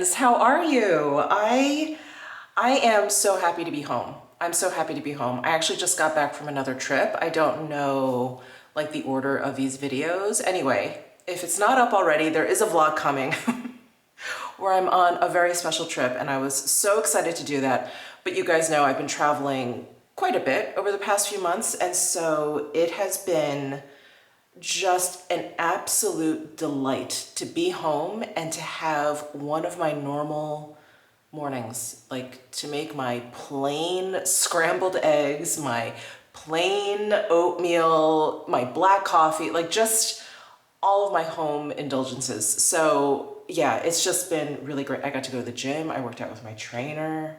friends, how are you? I am so happy to be home. I'm so happy to be home. I actually just got back from another trip. I don't know like the order of these videos. Anyway, if it's not up already, there is a vlog coming where I'm on a very special trip, and I was so excited to do that. But you guys know I've been traveling quite a bit over the past few months, and so it has been just an absolute delight to be home and to have one of my normal mornings, like to make my plain scrambled eggs, my plain oatmeal, my black coffee, like just all of my home indulgences. So yeah, it's just been really great. I got to go to the gym. I worked out with my trainer.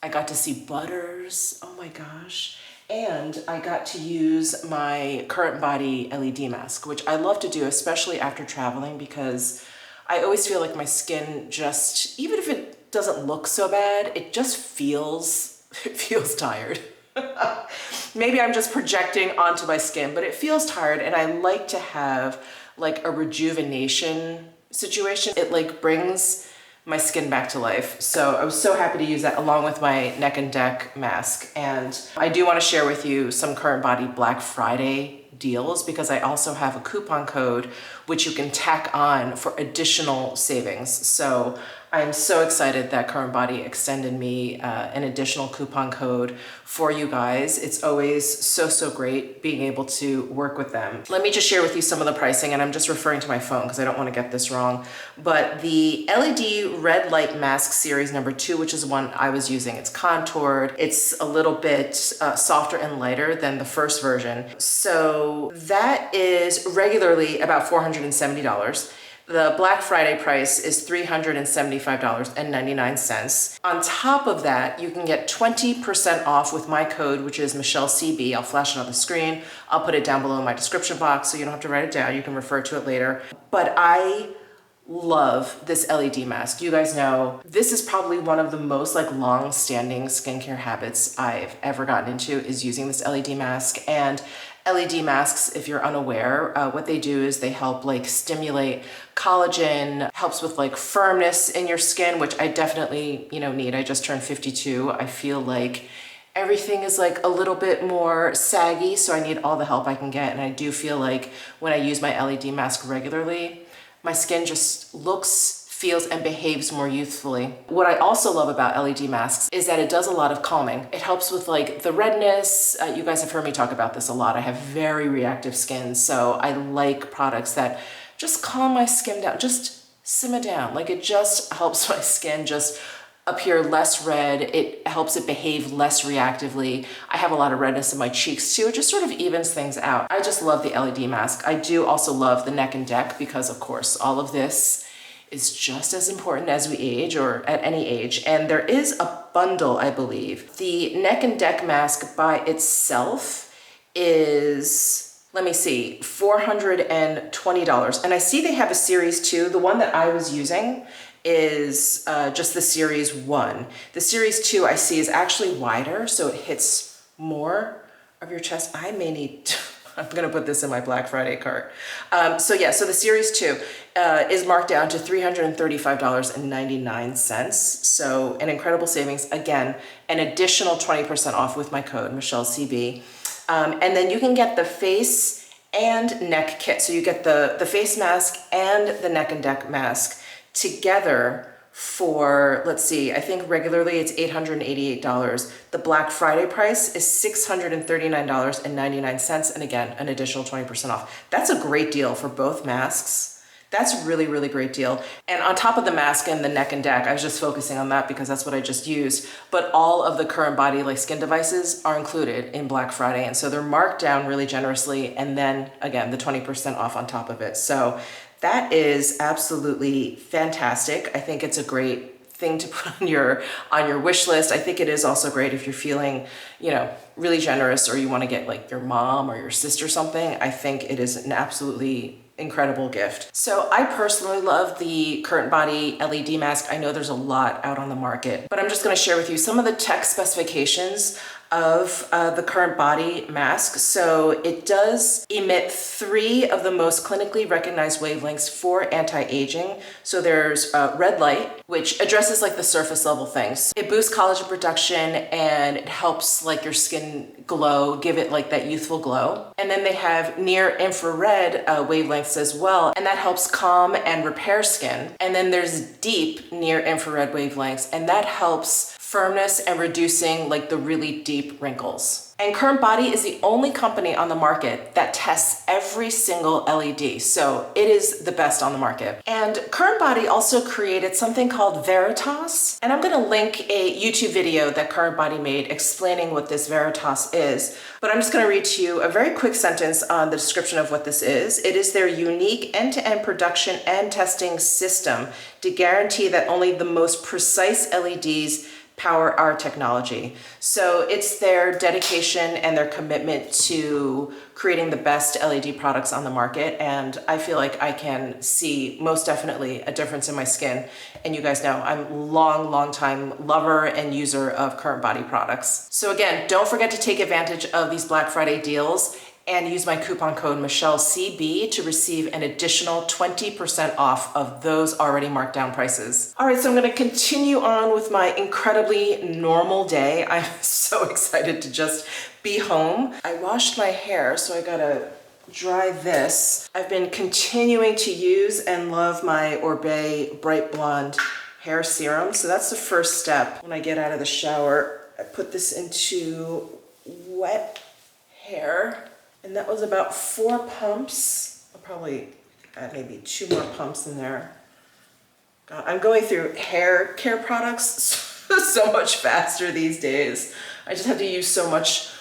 I got to see Butters. Oh my gosh. And I got to use my Current Body LED mask, which I love to do, especially after traveling, because I always feel like my skin just, even if it doesn't look so bad, it just feels, it feels tired. Maybe I'm just projecting onto my skin, but it feels tired, and I like to have like a rejuvenation situation. It like brings my skin back to life. So I was so happy to use that along with my neck and neck mask. And I do want to share with you some Current Body Black Friday deals, because I also have a coupon code which you can tack on for additional savings. So I'm so excited that Current Body extended me an additional coupon code for you guys. It's always so great being able to work with them. Let me just share with you some of the pricing, and I'm just referring to my phone because I don't want to get this wrong. But the LED Red Light Mask Series number 2, which is one I was using, it's contoured. It's a little bit softer and lighter than the first version. So that is regularly about $470. The Black Friday price is $375.99. On top of that, you can get 20% off with my code, which is MichelleCB. I'll flash it on the screen. I'll put it down below in my description box so you don't have to write it down. You can refer to it later. But I love this LED mask. You guys know this is probably one of the most like long-standing skincare habits I've ever gotten into, is using this LED mask. And LED masks, if you're unaware, what they do is they help like stimulate collagen, helps with like firmness in your skin, which I definitely, need. I just turned 52. I feel like everything is like a little bit more saggy, so I need all the help I can get. And I do feel like when I use my LED mask regularly, my skin just looks, feels, and behaves more youthfully. What I also love about LED masks is that it does a lot of calming. It helps with like the redness. You guys have heard me talk about this a lot. I have very reactive skin, so I like products that just calm my skin down, just simmer down. Like it just helps my skin just appear less red. It helps it behave less reactively. I have a lot of redness in my cheeks too. It just sort of evens things out. I just love the LED mask. I do also love the neck and neck, because of course all of this is just as important as we age, or at any age. And there is a bundle, I believe. The neck and neck mask by itself is, let me see, $420. And I see they have a series 2. The one that I was using is just the series 1. The series 2 I see is actually wider, so it hits more of your chest. I may need to, I'm gonna put this in my Black Friday cart. So the series 2 is marked down to $335.99. So an incredible savings. Again, an additional 20% off with my code, MichelleCB. And then you can get the face and neck kit. So you get the face mask and the neck and neck mask together for, let's see, I think regularly it's $888. The Black Friday price is $639.99, and again, an additional 20% off. That's a great deal for both masks. That's a really great deal. And on top of the mask and the neck and neck, I was just focusing on that because that's what I just used, but all of the Current Body like skin devices are included in Black Friday, and so they're marked down really generously, and then again, the 20% off on top of it. So that is absolutely fantastic. I think it's a great thing to put on your wish list. I think it is also great if you're feeling, really generous, or you want to get like your mom or your sister something. I think it is an absolutely incredible gift. So I personally love the Current Body LED mask. I know there's a lot out on the market, but I'm just going to share with you some of the tech specifications of the Current Body mask. So it does emit 3 of the most clinically recognized wavelengths for anti-aging. So there's red light, which addresses like the surface level things. It boosts collagen production and it helps like your skin glow, give it like that youthful glow. And then they have near infrared wavelengths as well, and that helps calm and repair skin. And then there's deep near infrared wavelengths, and that helps firmness and reducing like the really deep wrinkles. And Current Body is the only company on the market that tests every single LED. So it is the best on the market. And Current Body also created something called Veritas. And I'm gonna link a YouTube video that Current Body made explaining what this Veritas is. But I'm just gonna read to you a very quick sentence on the description of what this is. It is their unique end-to-end production and testing system to guarantee that only the most precise LEDs power our technology. So it's their dedication and their commitment to creating the best LED products on the market. And I feel like I can see most definitely a difference in my skin. And you guys know I'm a long time lover and user of Current Body products. So again, don't forget to take advantage of these Black Friday deals and use my coupon code MichelleCB to receive an additional 20% off of those already marked down prices. All right, so I'm gonna continue on with my incredibly normal day. I'm so excited to just be home. I washed my hair, so I gotta dry this. I've been continuing to use and love my Orbe Bright Blonde hair serum. So that's the first step. When I get out of the shower, I put this into wet hair. And that was about 4 pumps. I'll probably add maybe 2 more pumps in there. God, I'm going through hair care products so much faster these days. I just have to use so much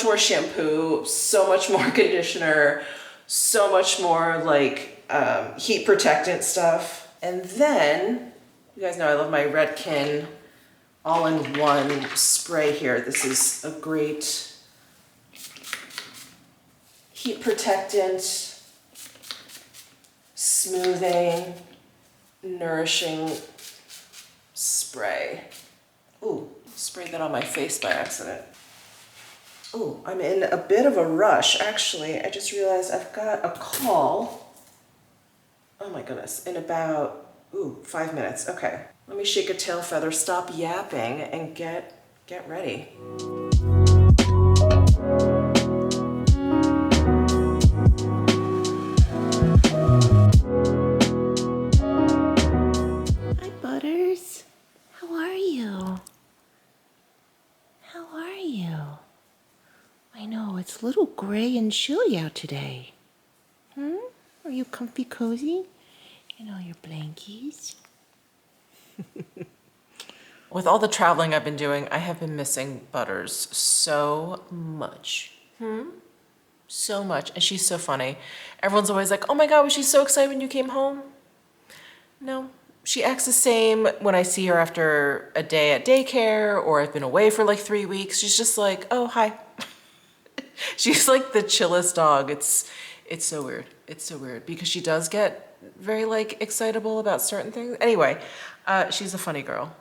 more shampoo, so much more conditioner, so much more like heat protectant stuff. And then, you guys know I love my Redken all-in-one spray here. This is a great heat protectant, smoothing, nourishing spray. Ooh, sprayed that on my face by accident. Ooh, I'm in a bit of a rush. Actually, I just realized I've got a call. Oh my goodness, in about, 5 minutes. Okay, let me shake a tail feather, stop yapping, and get ready. It's a little gray and chilly out today. Are you comfy cozy in all your blankies? With all the traveling I've been doing, I have been missing Butters so much. So much. And she's so funny. Everyone's always like, oh my God, was she so excited when you came home? No. She acts the same when I see her after a day at daycare or I've been away for like 3 weeks. She's just like, oh, hi. She's like the chillest dog. It's so weird. It's so weird because she does get very like excitable about certain things. Anyway, she's a funny girl,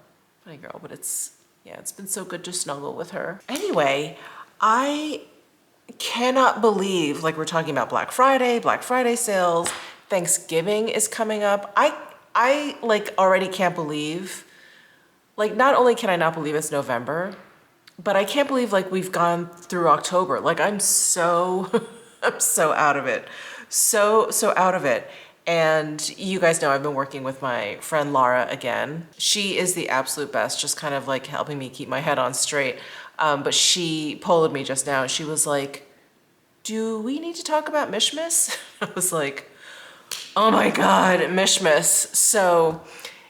but it's been so good to snuggle with her. Anyway, I cannot believe, like we're talking about Black Friday sales, Thanksgiving is coming up. I like already can't believe, like not only can I not believe it's November, but I can't believe like we've gone through October. Like I'm so out of it. So out of it. And you guys know I've been working with my friend Laura again. She is the absolute best, just kind of like helping me keep my head on straight. But she polled me just now and she was like, do we need to talk about Mishmas? I was like, oh my God, Mishmas. So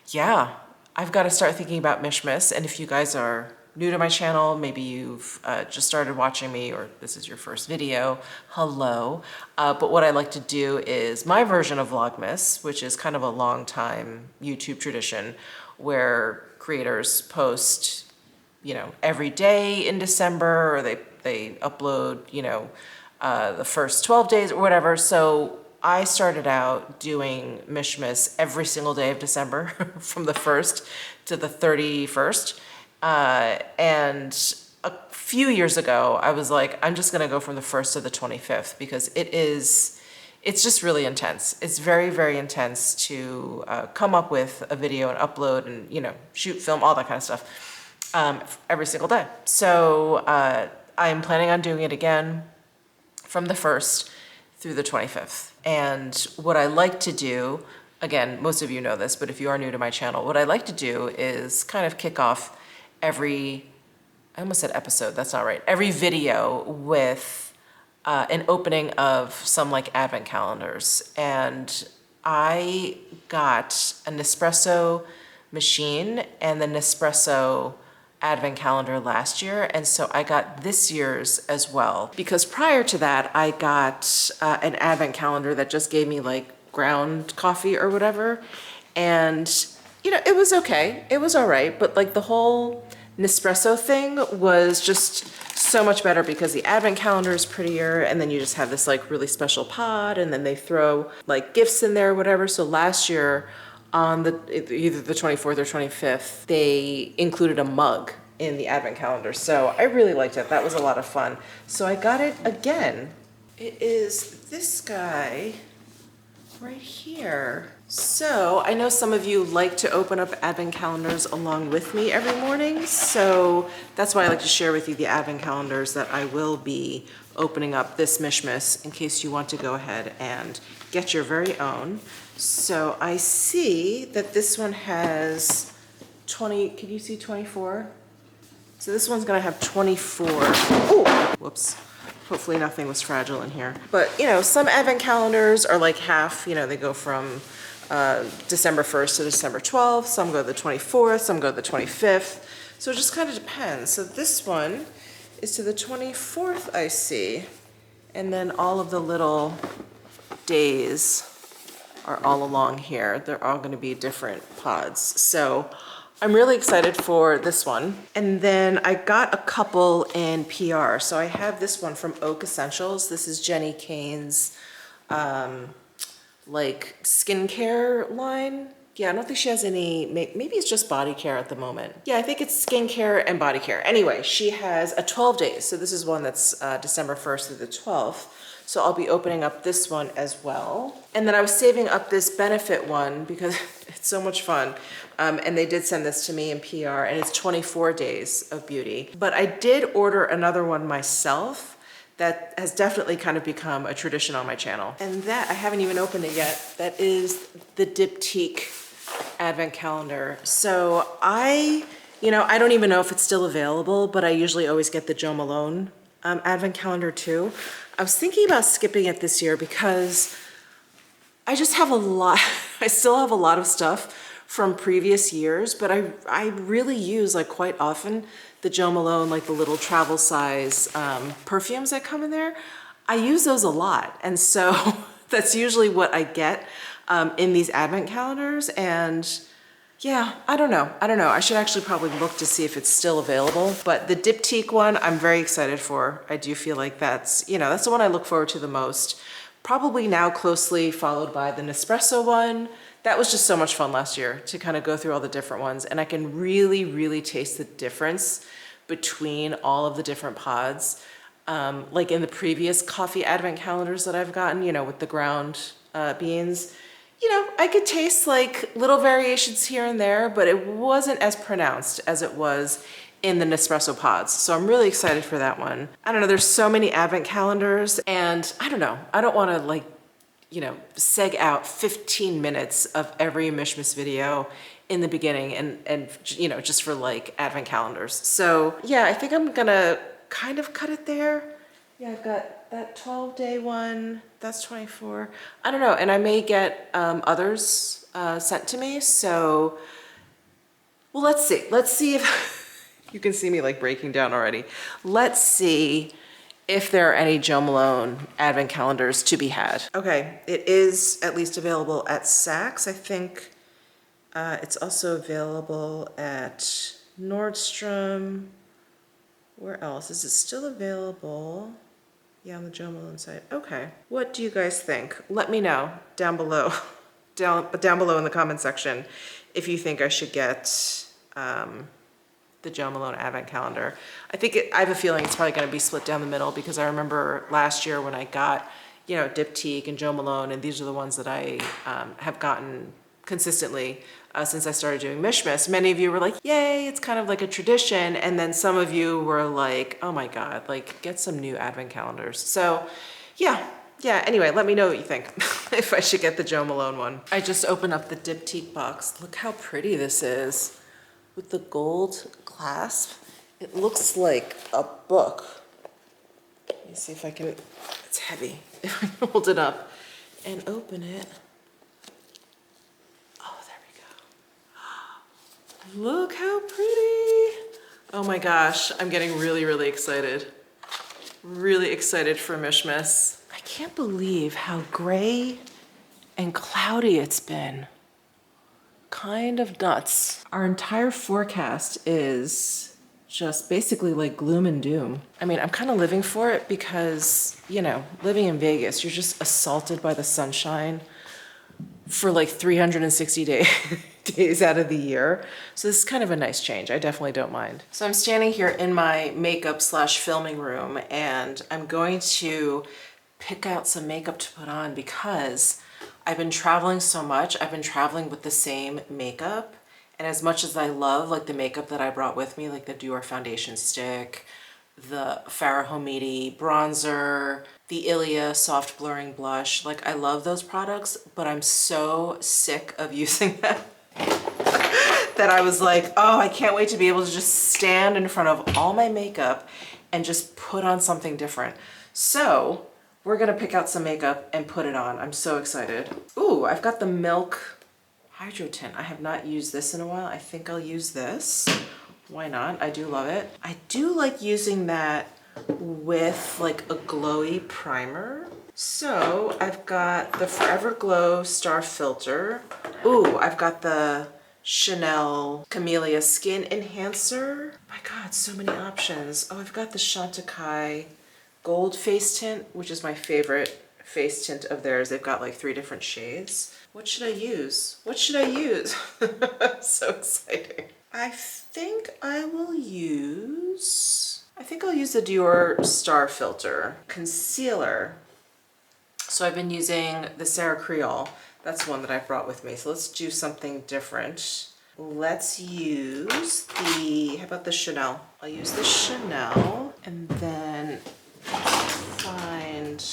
yeah, I've got to start thinking about Mishmas. And if you guys are new to my channel, maybe you've just started watching me or this is your first video, hello. But what I like to do is my version of Vlogmas, which is kind of a long time YouTube tradition where creators post, every day in December, or they upload, the first 12 days or whatever. So I started out doing Mishmas every single day of December from the 1st to the 31st. And a few years ago, I was like, I'm just gonna go from the 1st to the 25th because it's just really intense. It's very, very intense to come up with a video and upload and, you know, shoot, film, all that kind of stuff every single day. So I'm planning on doing it again from the 1st through the 25th. And what I like to do, again, most of you know this, but if you are new to my channel, what I like to do is kind of kick off I almost said episode, that's not right, every video with an opening of some like advent calendars. And I got a Nespresso machine and the Nespresso advent calendar last year, and so I got this year's as well. Because prior to that, I got an advent calendar that just gave me like ground coffee or whatever, and you know, it was okay, it was all right, but like the whole Nespresso thing was just so much better because the advent calendar is prettier, and then you just have this like really special pod, and then they throw like gifts in there or whatever. So last year on either the 24th or 25th, they included a mug in the advent calendar. So I really liked it. That was a lot of fun. So I got it again. It is this guy right here. So I know some of you like to open up advent calendars along with me every morning. So that's why I like to share with you the advent calendars that I will be opening up this Mishmas in case you want to go ahead and get your very own. So I see that this one has 20, can you see 24? So this one's gonna have 24. Oh, whoops. Hopefully nothing was fragile in here. But you know, some advent calendars are like half, you know, they go from December 1st to December 12th. Some go to the 24th, some go to the 25th. So it just kind of depends. So this one is to the 24th, I see. And then all of the little days are all along here. They're all gonna be different pods. So I'm really excited for this one. And then I got a couple in PR. So I have this one from Oak Essentials. This is Jenny Kane's like skincare line. Yeah, I don't think she has any, maybe it's just body care at the moment. Yeah, I think it's skincare and body care. Anyway, she has a 12 days. So this is one that's December 1st through the 12th. So I'll be opening up this one as well. And then I was saving up this benefit one because it's so much fun. And they did send this to me in PR, and it's 24 days of beauty. But I did order another one myself that has definitely kind of become a tradition on my channel. And that, I haven't even opened it yet. That is the Diptyque Advent Calendar. So I don't even know if it's still available, but I usually always get the Jo Malone Advent Calendar too. I was thinking about skipping it this year because I just have a lot, I still have a lot of stuff from previous years, but I really use like quite often the Jo Malone, like the little travel size perfumes that come in there. I use those a lot. And so that's usually what I get in these advent calendars. And yeah, I don't know. I should actually probably look to see if it's still available. But the Diptyque one, I'm very excited for. I do feel like that's the one I look forward to the most. Probably now closely followed by the Nespresso one. That was just so much fun last year to kind of go through all the different ones. And I can really, really taste the difference between all of the different pods. Like in the previous coffee advent calendars that I've gotten, with the ground beans, I could taste like little variations here and there, but it wasn't as pronounced as it was in the Nespresso pods. So I'm really excited for that one. I don't know, there's so many advent calendars, and I don't know, I don't want to seg out 15 minutes of every Mishmas video in the beginning and just for like advent calendars. So yeah, I think I'm gonna kind of cut it there. Yeah, I've got that 12-day one, that's 24. I don't know, and I may get others sent to me, so, well, let's see. Let's see if, you can see me like breaking down already. Let's see if there are any Jo Malone advent calendars to be had. Okay, it is at least available at Saks. I think it's also available at Nordstrom. Where else? Is it still available? Yeah, on the Jo Malone site. Okay. What do you guys think? Let me know down below, down below in the comment section if you think I should get the Jo Malone Advent Calendar. I have a feeling it's probably gonna be split down the middle because I remember last year when I got, you know, Diptyque and Jo Malone, and these are the ones that I have gotten consistently since I started doing Mishmas. Many of you were like, yay, it's kind of like a tradition. And then some of you were like, oh my God, like get some new Advent calendars. So yeah, anyway, let me know what you think if I should get the Jo Malone one. I just opened up the Diptyque box. Look how pretty this is with the gold clasp. It looks like a book. Let me see if I can, it's heavy. If I can hold it up and open it. Oh, there we go. Look how pretty. Oh my gosh, I'm getting really, really excited. Really excited for Mishmas. I can't believe how gray and cloudy it's been. Kind of nuts. Our entire forecast is just basically like gloom and doom. I mean, I'm kind of living for it because, you know, living in Vegas, you're just assaulted by the sunshine for like 360 days out of the year. So this is kind of a nice change. I definitely don't mind. So I'm standing here in my makeup / filming room, and I'm going to pick out some makeup to put on because I've been traveling so much. I've been traveling with the same makeup. And as much as I love like the makeup that I brought with me, like the Dior foundation stick, the Farrah Homidi bronzer, the Ilia soft blurring blush, like I love those products, but I'm so sick of using them that I was like, oh, I can't wait to be able to just stand in front of all my makeup and just put on something different. So we're gonna pick out some makeup and put it on. I'm so excited. Ooh, I've got the Milk Hydro Tint. I have not used this in a while. I think I'll use this. Why not? I do love it. I do like using that with like a glowy primer. So I've got the Forever Glow Star Filter. Ooh, I've got the Chanel Camellia Skin Enhancer. My God, so many options. Oh, I've got the Chantecaille Gold Face Tint, which is my favorite face tint of theirs. They've got like 3 different shades. What should I use? What should I use? So exciting. I think I'll use the Dior Star Filter Concealer. So I've been using the Sarah Creole. That's one that I brought with me. So let's do something different. Let's use how about the Chanel? I'll use the Chanel and then find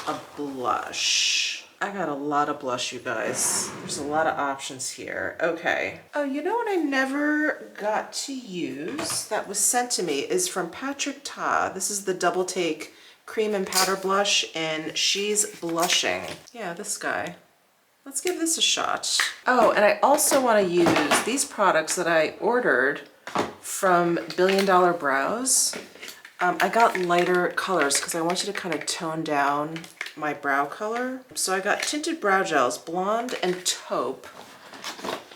a blush. I got a lot of blush, you guys. There's a lot of options here. Okay. Oh, you know what I never got to use that was sent to me is from Patrick Ta. This is the Double Take Cream and Powder Blush, and She's Blushing. Yeah, this guy. Let's give this a shot. Oh, and I also want to use these products that I ordered from Billion Dollar Brows. I got lighter colors because I wanted to kind of tone down my brow color. So I got tinted brow gels, Blonde and Taupe,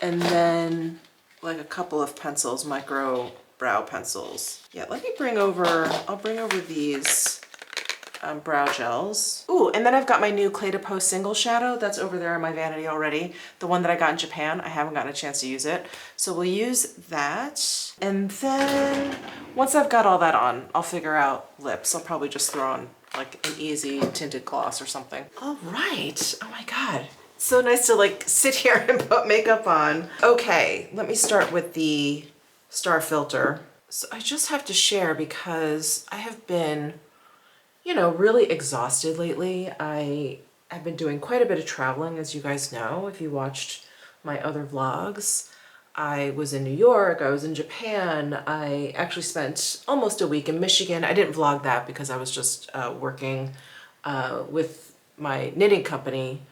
and then like a couple of pencils, micro brow pencils. Yeah, I'll bring over these brow gels. Ooh, and then I've got my new Clé de Peau single shadow that's over there in my vanity already. The one that I got in Japan. I haven't gotten a chance to use it. So we'll use that. And then once I've got all that on, I'll figure out lips. I'll probably just throw on like an easy tinted gloss or something. All right. Oh my God. So nice to like sit here and put makeup on. Okay, let me start with the Star Filter. So I just have to share because I have been, you know, really exhausted lately. I've been doing quite a bit of traveling, as you guys know, if you watched my other vlogs. I was in New York, I was in Japan, I actually spent almost a week in Michigan. I didn't vlog that because I was just working with my knitting company,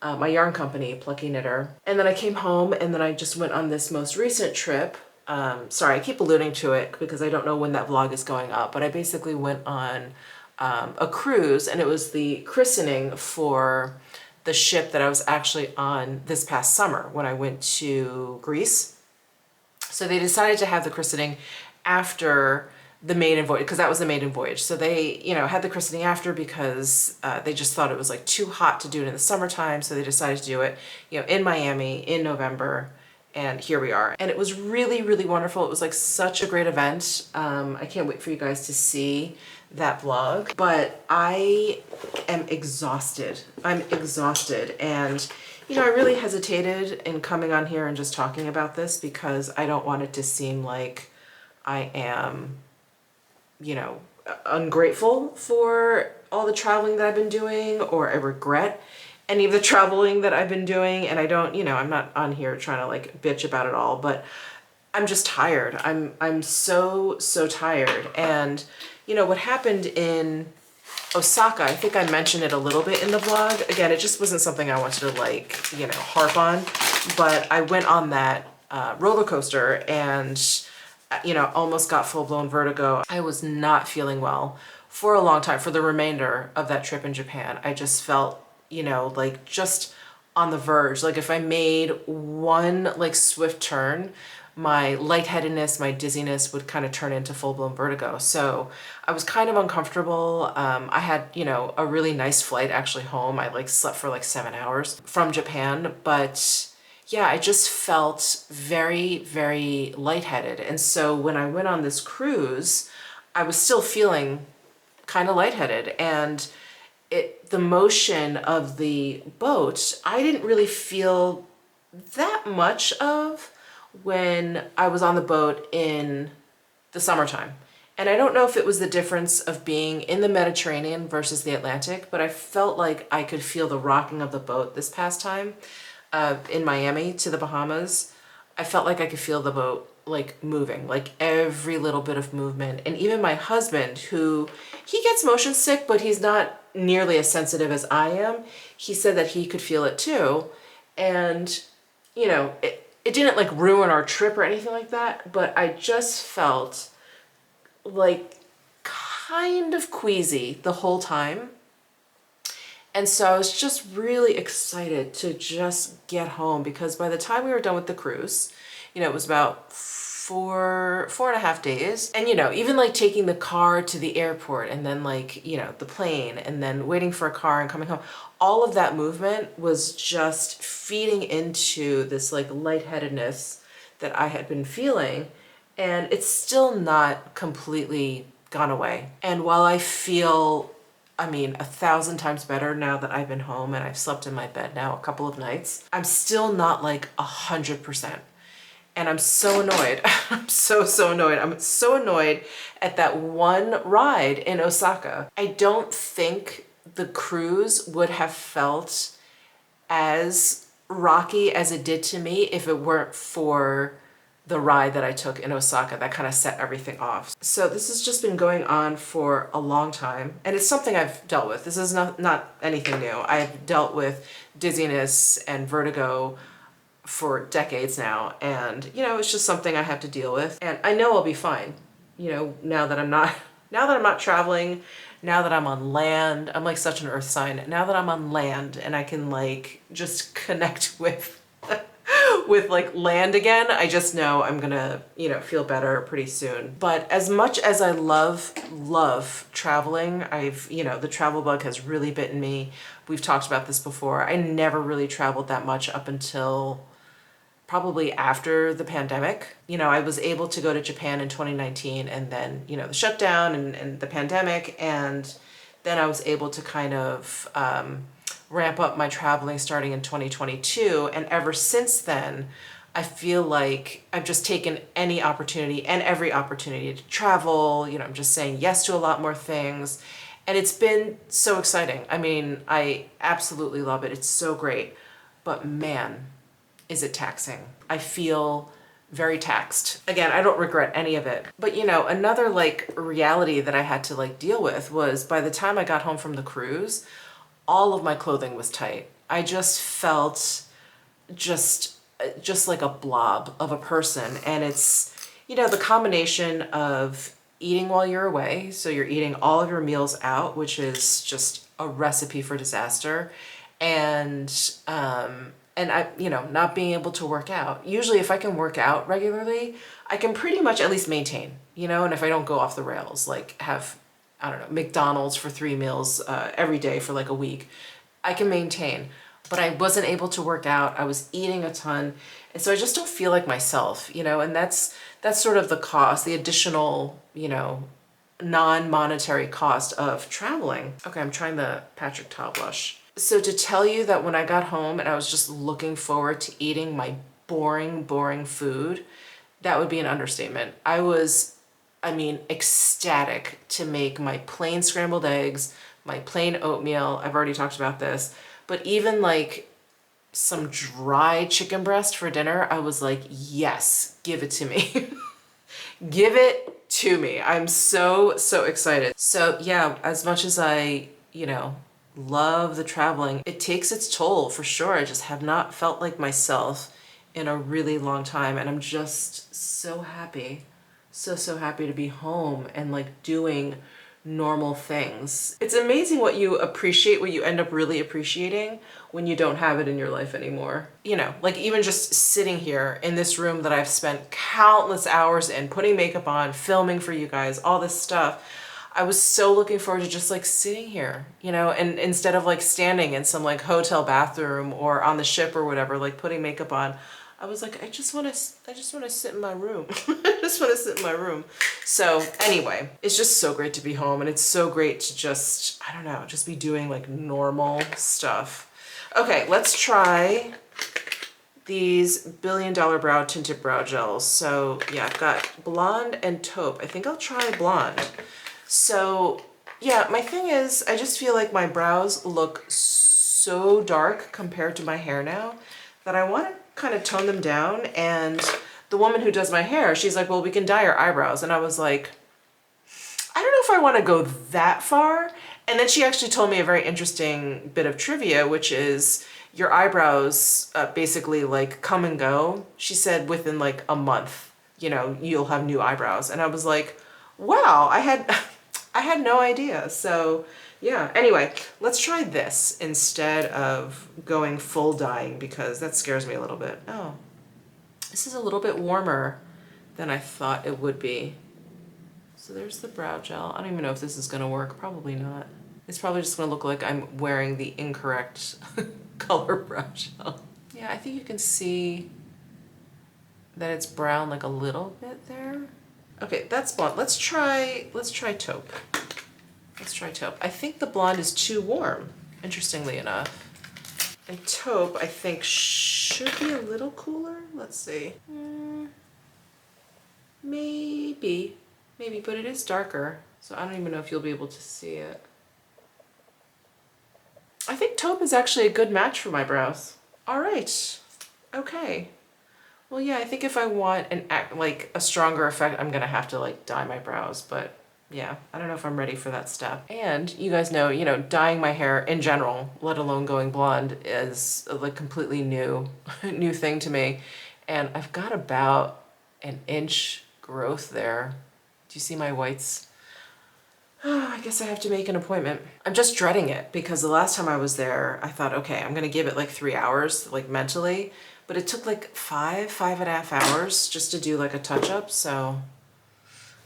my yarn company, Plucky Knitter. And then I came home and then I just went on this most recent trip. Sorry, I keep alluding to it because I don't know when that vlog is going up, but I basically went on a cruise, and it was the christening for the ship that I was actually on this past summer when I went to Greece. So they decided to have the christening after the maiden voyage, because that was the maiden voyage. So they, you know, had the christening after because they just thought it was like too hot to do it in the summertime. So they decided to do it, you know, in Miami in November. and here we are. And it was really, really wonderful. It was like such a great event. I can't wait for you guys to see that vlog, but I am exhausted. I'm exhausted. And, you know, I really hesitated in coming on here and just talking about this because I don't want it to seem like I am, you know, ungrateful for all the traveling that I've been doing, or I regret any of the traveling that I've been doing. And I don't, you know, I'm not on here trying to like bitch about it all, but I'm just tired. I'm so tired. And you know, what happened in Osaka, I think I mentioned it a little bit in the vlog. Again, it just wasn't something I wanted to like, you know, harp on, but I went on that roller coaster and, you know, almost got full-blown vertigo. I was not feeling well for a long time, for the remainder of that trip in Japan. I just felt, you know, like just on the verge. Like if I made one like swift turn, my lightheadedness, my dizziness would kind of turn into full-blown vertigo. So I was kind of uncomfortable. I had, you know, a really nice flight actually home. I like slept for like 7 hours from Japan, but yeah, I just felt very, very lightheaded. And so when I went on this cruise, I was still feeling kind of lightheaded, and the motion of the boat, I didn't really feel that much of when I was on the boat in the summertime. And I don't know if it was the difference of being in the Mediterranean versus the Atlantic, but I felt like I could feel the rocking of the boat this past time in Miami to the Bahamas. I felt like I could feel the boat like moving, like every little bit of movement. And even my husband, who he gets motion sick, but he's not nearly as sensitive as I am, he said that he could feel it too. And, you know, it didn't like ruin our trip or anything like that, but I just felt like kind of queasy the whole time. And so I was just really excited to just get home, because by the time we were done with the cruise, you know, it was about four and a half days. And, you know, even like taking the car to the airport and then like, you know, the plane and then waiting for a car and coming home, all of that movement was just feeding into this like lightheadedness that I had been feeling. And it's still not completely gone away. And while I feel, I mean, 1,000 times better now that I've been home and I've slept in my bed now a couple of nights, I'm still not like 100%. And I'm so annoyed. I'm so annoyed. I'm so annoyed at that one ride in Osaka. I don't think the cruise would have felt as rocky as it did to me if it weren't for the ride that I took in Osaka that kind of set everything off. So this has just been going on for a long time, and it's something I've dealt with. This is not anything new. I've dealt with dizziness and vertigo for decades now, and you know, it's just something I have to deal with, and I know I'll be fine, you know, now that I'm not traveling, now that I'm on land. I'm like such an earth sign. Now that I'm on land and I can like just connect with with like land again, I just know I'm gonna, you know, feel better pretty soon. But as much as I love traveling, you know, the travel bug has really bitten me. We've talked about this before. I never really traveled that much up until probably after the pandemic. You know, I was able to go to Japan in 2019, and then, you know, the shutdown and the pandemic, and then I was able to kind of ramp up my traveling starting in 2022. And ever since then, I feel like I've just taken any opportunity and every opportunity to travel. You know, I'm just saying yes to a lot more things. And it's been so exciting. I mean, I absolutely love it. It's so great. But man, is it taxing. I feel very taxed. Again, I don't regret any of it. But you know, another like reality that I had to like deal with was by the time I got home from the cruise, all of my clothing was tight. I just felt just like a blob of a person. And it's, you know, the combination of eating while you're away. So you're eating all of your meals out, which is just a recipe for disaster. And I, you know, not being able to work out. Usually if I can work out regularly, I can pretty much at least maintain, you know, and if I don't go off the rails, like have, I don't know, McDonald's for 3 meals every day for like a week, I can maintain. but I wasn't able to work out. I was eating a ton. And so I just don't feel like myself, you know, and that's sort of the cost, the additional, you know, non-monetary cost of traveling. Okay, I'm trying the Patrick Ta blush. So to tell you that when I got home and I was just looking forward to eating my boring, boring food, that would be an understatement. I was, I mean, ecstatic to make my plain scrambled eggs, my plain oatmeal. I've already talked about this, but even like some dry chicken breast for dinner, I was like, yes, give it to me. Give it to me. I'm so, so excited. So yeah, as much as I, you know, love the traveling, it takes its toll for sure. I just have not felt like myself in a really long time. And I'm just so happy, so happy to be home and like doing normal things. It's amazing what you appreciate, what you end up really appreciating when you don't have it in your life anymore. You know, like even just sitting here in this room that I've spent countless hours in, putting makeup on, filming for you guys, all this stuff. I was so looking forward to just like sitting here, you know, and instead of like standing in some like hotel bathroom or on the ship or whatever, like putting makeup on, I was like, I just want to sit in my room. I just want to sit in my room. So anyway, it's just so great to be home, and it's so great to just, I don't know, just be doing like normal stuff. Okay, let's try these $1 Billion Brow Tinted Brow Gels. So yeah, I've got blonde and taupe. I think I'll try blonde. So yeah, my thing is, I just feel like my brows look so dark compared to my hair now that I want to kind of tone them down. And the woman who does my hair, she's like, well, we can dye your eyebrows. And I was like, I don't know if I want to go that far. And then she actually told me a very interesting bit of trivia, which is your eyebrows basically like come and go. She said within like a month, you know, you'll have new eyebrows. And I was like, wow, I had no idea. So yeah, anyway, let's try this instead of going full dyeing because that scares me a little bit. Oh, this is a little bit warmer than I thought it would be. So there's the brow gel. I don't even know if this is gonna work. Probably not. It's probably just gonna look like I'm wearing the incorrect color brow gel. Yeah, I think you can see that it's brown like a little bit there. Okay, that's blonde. Let's try taupe. Let's try taupe. I think the blonde is too warm, interestingly enough. And taupe, I think, should be a little cooler. Let's see. Maybe, but it is darker. So I don't even know if you'll be able to see it. I think taupe is actually a good match for my brows. All right, okay. Well, yeah, I think if I want like a stronger effect, I'm gonna have to like dye my brows, but yeah, I don't know if I'm ready for that step. And you guys know, you know, dyeing my hair in general, let alone going blonde, is a like completely new thing to me. And I've got about an inch growth there. Do you see my whites? Oh, I guess I have to make an appointment. I'm just dreading it because the last time I was there, I thought, okay, I'm gonna give it like 3 hours, like mentally, but it took like 5.5 hours just to do like a touch up. So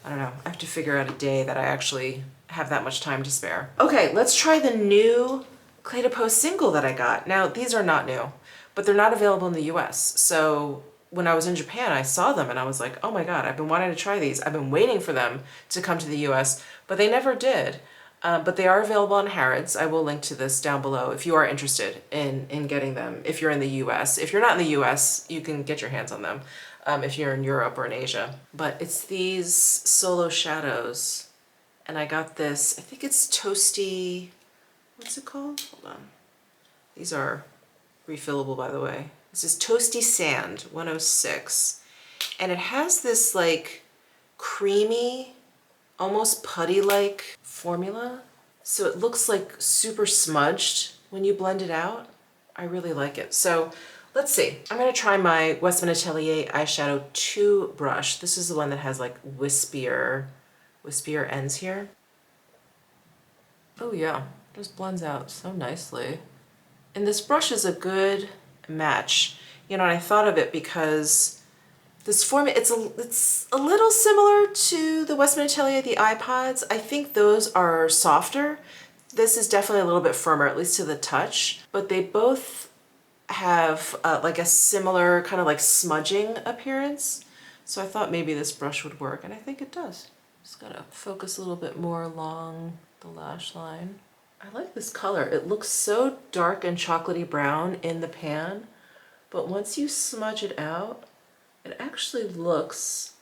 I don't know, I have to figure out a day that I actually have that much time to spare. Okay, let's try the new Clay to Post single that I got. Now, these are not new, but they're not available in the US. So when I was in Japan, I saw them and I was like, oh my God, I've been wanting to try these. I've been waiting for them to come to the US, but they never did. But they are available on Harrods. I will link to this down below if you are interested in getting them, if you're in the US. If you're not in the US, you can get your hands on them if you're in Europe or in Asia. But it's these Solo Shadows. And I got this, I think it's Toasty, what's it called? Hold on. These are refillable, by the way. This is Toasty Sand 106. And it has this like creamy, almost putty-like formula. So it looks like super smudged when you blend it out. I really like it. So let's see. I'm gonna try my Westman Atelier Eyeshadow 2 brush. This is the one that has like wispier ends here. Oh yeah, just blends out so nicely. And this brush is a good match. You know, and I thought of it because this formula, it's a little similar to the Westman Atelier, the iPods. I think those are softer. This is definitely a little bit firmer, at least to the touch, but they both have like a similar kind of like smudging appearance. So I thought maybe this brush would work, and I think it does. Just gotta focus a little bit more along the lash line. I like this color. It looks so dark and chocolatey brown in the pan, but once you smudge it out, it actually looks,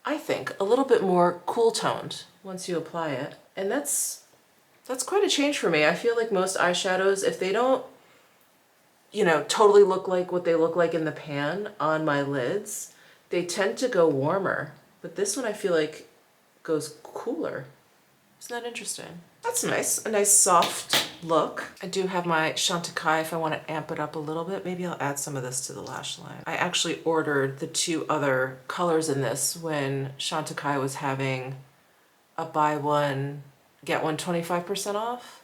I think, a little bit more cool toned once you apply it. And that's quite a change for me. I feel like most eyeshadows, if they don't, you know, totally look like what they look like in the pan on my lids, they tend to go warmer. But this one I feel like goes cooler. Isn't that interesting? That's nice, a nice soft look. I do have my Chantecaille if I want to amp it up a little bit. Maybe I'll add some of this to the lash line. I actually ordered the 2 other colors in this when Chantecaille was having a buy one, get one 25% off.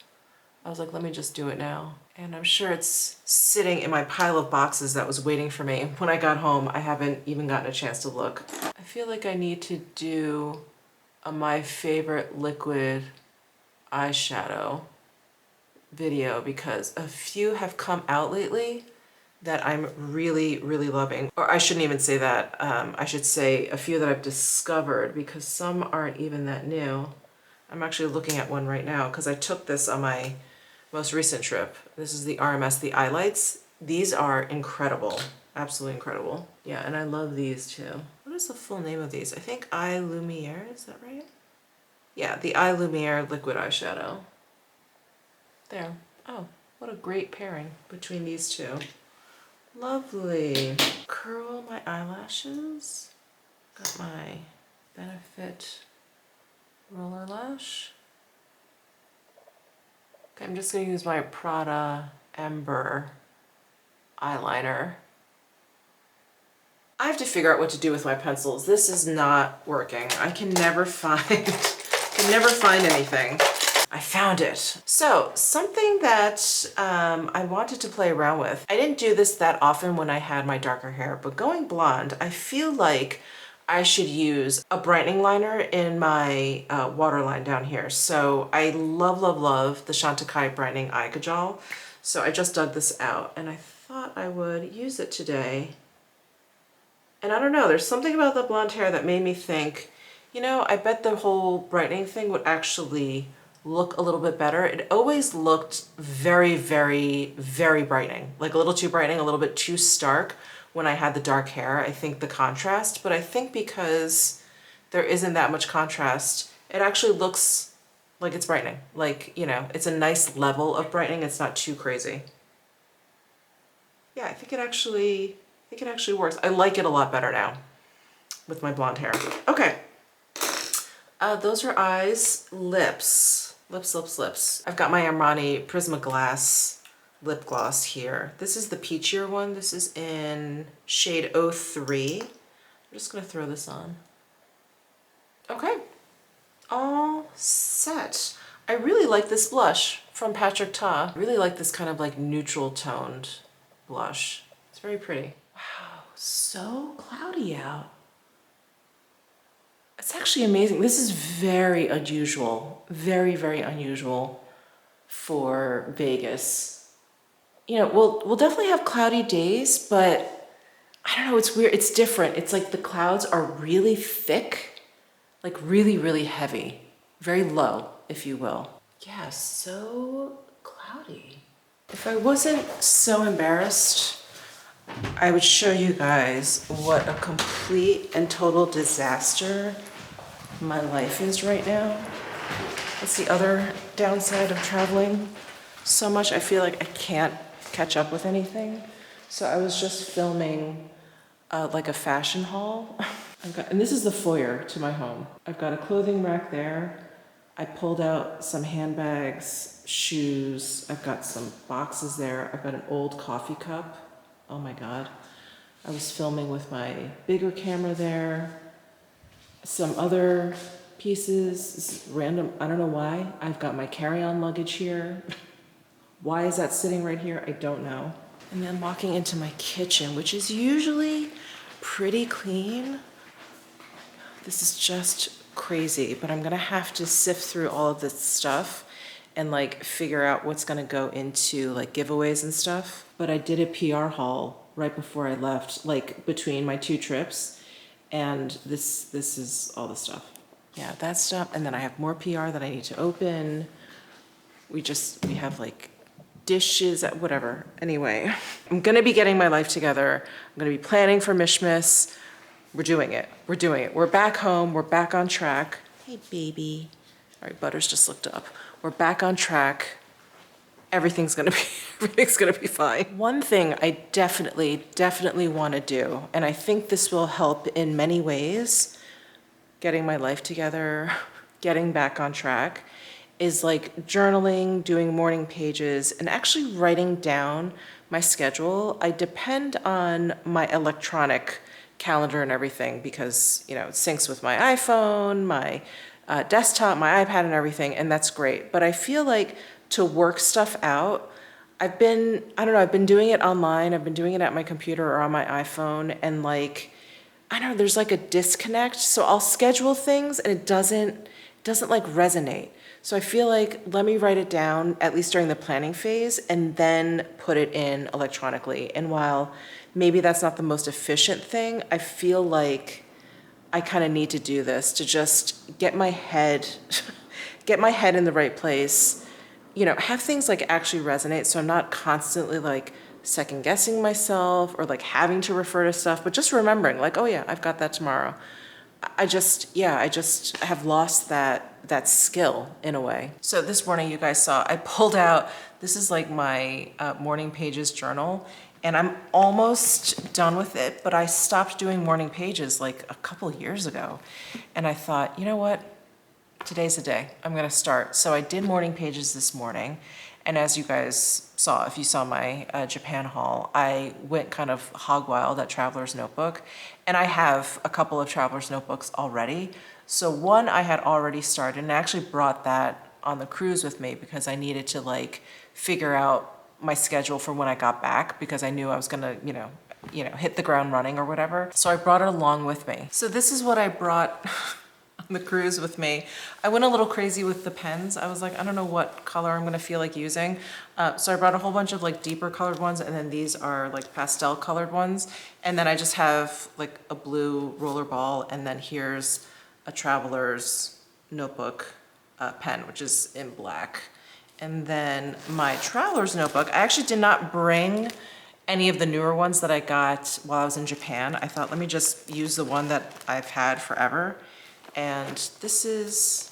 I was like, let me just do it now. And I'm sure it's sitting in my pile of boxes that was waiting for me. When I got home, I haven't even gotten a chance to look. I feel like I need to do a my favorite liquid eyeshadow video because a few have come out lately that I'm really, really loving. Or I shouldn't even say that. I should say a few that I've discovered because some aren't even that new. I'm actually looking at one right now because I took this on my most recent trip. This is the RMS, the eye lights. These are incredible, absolutely incredible. Yeah, and I love these too. What is the full name of these? I think Eye Lumiere, is that right? Yeah, the Eye Lumiere liquid eyeshadow. There. Oh, what a great pairing between these two. Lovely. Curl my eyelashes. Got my Benefit roller lash. Okay, I'm just going to use my Prada Ember eyeliner. I have to figure out what to do with my pencils. This is not working. I can never find anything. I found it. So something that I wanted to play around with. I didn't do this that often when I had my darker hair, but going blonde, I feel like I should use a brightening liner in my waterline down here. So I love, love, love the Chantecaille Brightening Eye Kajal. So I just dug this out and I thought I would use it today. And I don't know, there's something about the blonde hair that made me think, you know, I bet the whole brightening thing would actually look a little bit better. It always looked very, very, very brightening, like a little too brightening, a little bit too stark when I had the dark hair. I think the contrast, but I think because there isn't that much contrast, it actually looks like it's brightening. Like, you know, it's a nice level of brightening. It's not too crazy. Yeah, I think it actually works. I like it a lot better now with my blonde hair. Okay. Those are eyes, lips. Lips. I've got my Armani Prismaglass lip gloss here. This is the peachier one. This is in shade 03. I'm just gonna throw this on. Okay, all set. I really like this blush from Patrick Ta. I really like this kind of like neutral toned blush. It's very pretty. Wow, so cloudy out. It's actually amazing. This is very unusual, very, very unusual for Vegas. You know, we'll definitely have cloudy days, but I don't know, it's weird. It's different. It's like the clouds are really thick, like really, really heavy, very low, if you will. Yeah, so cloudy. If I wasn't so embarrassed, I would show you guys what a complete and total disaster my life is right now. That's the other downside of traveling so much. I feel like I can't catch up with anything. So I was just filming like a fashion haul. And this is the foyer to my home. I've got a clothing rack there. I pulled out some handbags, shoes. I've got some boxes there. I've got an old coffee cup. Oh my God. I was filming with my bigger camera there. Some other pieces, this is random, I don't know why. I've got my carry-on luggage here. Why is that sitting right here? I don't know. And then walking into my kitchen, which is usually pretty clean. This is just crazy, but I'm gonna have to sift through all of this stuff and like figure out what's gonna go into like giveaways and stuff. But I did a PR haul right before I left, like between my 2 trips, and this is all the stuff. Yeah, that stuff, and then I have more PR that I need to open. We have like dishes, whatever. Anyway, I'm gonna be getting my life together. I'm gonna be planning for Mishmas. We're doing it. We're doing it. We're back home. We're back on track. Hey, baby. All right, Butters just looked up. We're back on track. Everything's gonna be fine. One thing I definitely want to do, and I think this will help in many ways, getting my life together, getting back on track, is like journaling, doing morning pages, and actually writing down my schedule. I depend on my electronic calendar and everything because, you know, it syncs with my iPhone, my desktop, my iPad and everything, and that's great. But I feel like to work stuff out, I've been doing it online, I've been doing it at my computer or on my iPhone, and like, I don't know, there's like a disconnect. So I'll schedule things and it doesn't like resonate. So I feel like, let me write it down, at least during the planning phase, and then put it in electronically. And while maybe that's not the most efficient thing, I feel like I kind of need to do this to just get my head in the right place, you know, have things like actually resonate so I'm not constantly like second guessing myself or like having to refer to stuff, but just remembering like, oh yeah, I've got that tomorrow. I just have lost that skill in a way. So this morning you guys saw, I pulled out, this is like my morning pages journal, and I'm almost done with it, but I stopped doing morning pages like a couple years ago. And I thought, you know what? Today's the day, I'm gonna start. So I did morning pages this morning, and as you guys saw, if you saw my Japan haul, I went kind of hog wild at Traveler's Notebook, and I have a couple of Traveler's Notebooks already. So one I had already started, and I actually brought that on the cruise with me because I needed to like figure out my schedule for when I got back because I knew I was gonna, you know, hit the ground running or whatever. So I brought it along with me. So this is what I brought on the cruise with me. I went a little crazy with the pens. I was like, I don't know what color I'm gonna feel like using. So I brought a whole bunch of like deeper colored ones, and then these are like pastel colored ones. And then I just have like a blue roller ball, and then here's a Traveler's Notebook pen, which is in black. And then my Traveler's Notebook, I actually did not bring any of the newer ones that I got while I was in Japan. I thought, let me just use the one that I've had forever. And this is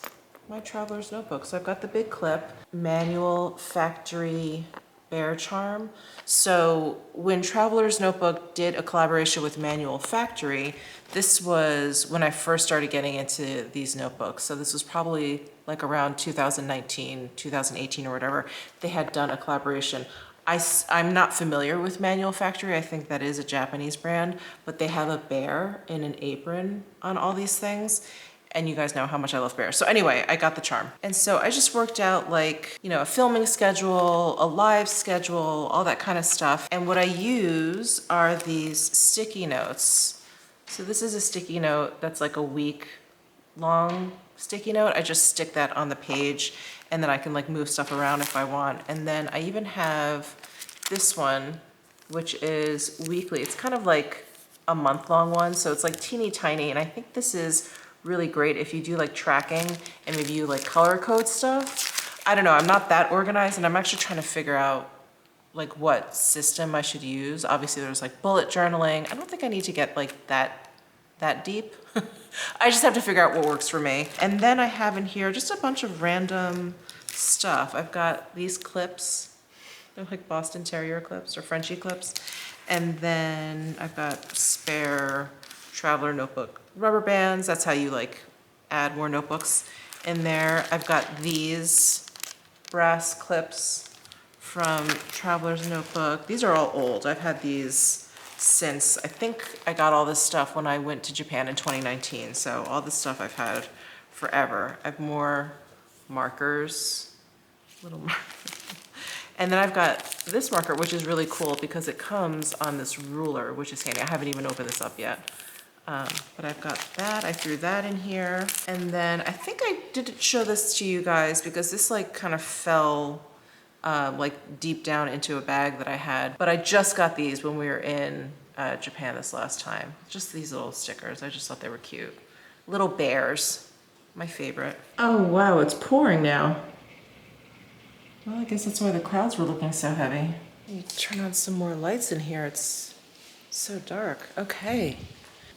my Traveler's Notebook. So I've got the big clip, manual factory bear charm. So when Traveler's Notebook did a collaboration with Manual Factory, this was when I first started getting into these notebooks. So this was probably like around 2019, 2018 or whatever. They had done a collaboration. I'm not familiar with Manual Factory. I think that is a Japanese brand, but they have a bear in an apron on all these things. And you guys know how much I love bears. So anyway, I got the charm. And so I just worked out like, you know, a filming schedule, a live schedule, all that kind of stuff. And what I use are these sticky notes. So this is a sticky note that's like a week long sticky note. I just stick that on the page, and then I can like move stuff around if I want. And then I even have this one, which is weekly. It's kind of like a month-long one. So it's like teeny tiny. And I think this is really great if you do like tracking and maybe you like color code stuff. I don't know, I'm not that organized, and I'm actually trying to figure out like what system I should use. Obviously there's like bullet journaling. I don't think I need to get like that deep. I just have to figure out what works for me. And then I have in here just a bunch of random stuff. I've got these clips. They're like Boston Terrier clips or Frenchie clips. And then I've got spare Traveler Notebook rubber bands. That's how you like add more notebooks in there. I've got these brass clips from Traveler's Notebook. These are all old. I've had these since, I think I got all this stuff when I went to Japan in 2019. So all this stuff I've had forever. I have more markers, little markers. And then I've got this marker, which is really cool because it comes on this ruler, which is handy. I haven't even opened this up yet. But I've got that, I threw that in here. And then I think I didn't show this to you guys because this like kind of fell like deep down into a bag that I had. But I just got these when we were in Japan this last time. Just these little stickers, I just thought they were cute. Little bears, my favorite. Oh wow, it's pouring now. Well, I guess that's why the clouds were looking so heavy. Let me turn on some more lights in here, it's so dark. Okay.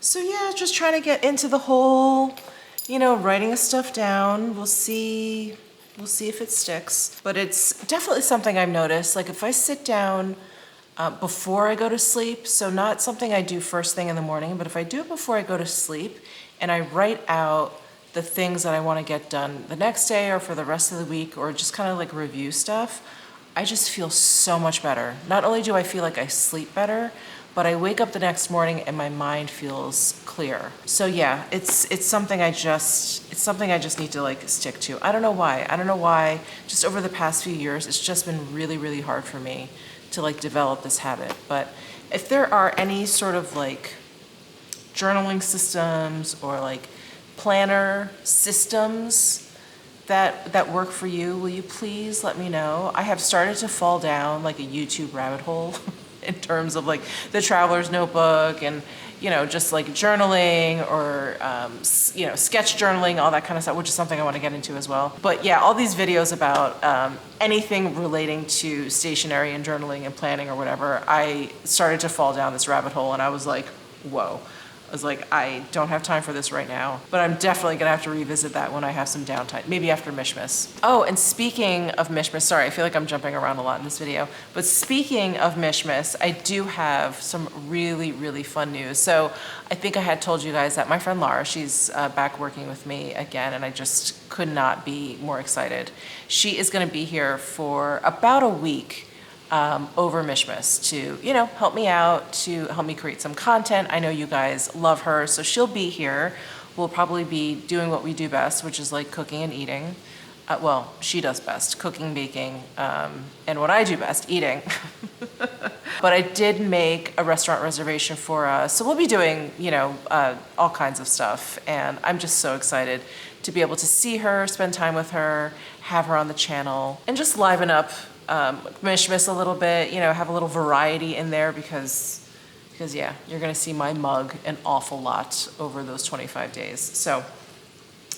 So yeah, just trying to get into the whole, you know, writing this stuff down. We'll see if it sticks. But it's definitely something I've noticed. Like if I sit down before I go to sleep, so not something I do first thing in the morning, but if I do it before I go to sleep and I write out the things that I want to get done the next day or for the rest of the week, or just kind of like review stuff, I just feel so much better. Not only do I feel like I sleep better, but I wake up the next morning and my mind feels clear. So yeah, it's something I just need to like stick to. I don't know why. Just over the past few years, it's just been really, really hard for me to like develop this habit. But if there are any sort of like journaling systems or like planner systems that work for you, will you please let me know? I have started to fall down like a YouTube rabbit hole in terms of like the traveler's notebook and, you know, just like journaling or, you know, sketch journaling, all that kind of stuff, which is something I want to get into as well. But yeah, all these videos about anything relating to stationery and journaling and planning or whatever, I started to fall down this rabbit hole and I was like, whoa. I was like, I don't have time for this right now, but I'm definitely gonna have to revisit that when I have some downtime, maybe after Mishmas. Oh, and speaking of Mishmas, sorry, I feel like I'm jumping around a lot in this video, but speaking of Mishmas, I do have some really, really fun news. So I think I had told you guys that my friend Laura, she's back working with me again, and I just could not be more excited. She is gonna be here for about a week over Mishmas to, you know, help me out, to help me create some content. I know you guys love her, so she'll be here. We'll probably be doing what we do best, which is like cooking and eating. Well, she does best, cooking, baking, and what I do best, eating. But I did make a restaurant reservation for us, so we'll be doing, you know, all kinds of stuff, and I'm just so excited to be able to see her, spend time with her, have her on the channel, and just liven up Mishmas a little bit, you know, have a little variety in there because yeah, you're gonna see my mug an awful lot over those 25 days. So,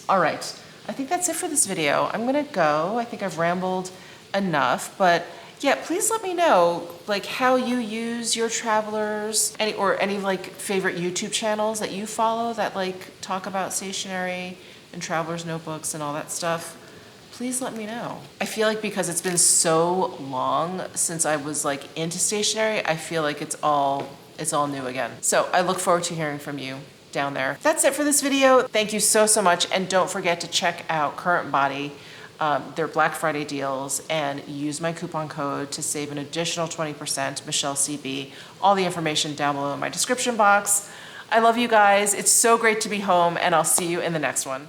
all right, I think that's it for this video. I'm gonna go. I think I've rambled enough, but yeah, please let me know like how you use your travelers, any like favorite YouTube channels that you follow that like talk about stationery and travelers notebooks and all that stuff. Please let me know. I feel like because it's been so long since I was like into stationery, I feel like it's all new again. So I look forward to hearing from you down there. That's it for this video. Thank you so much, and don't forget to check out Current Body, their Black Friday deals, and use my coupon code to save an additional 20%, Michele CB. All the information down below in my description box. I love you guys. It's so great to be home, and I'll see you in the next one.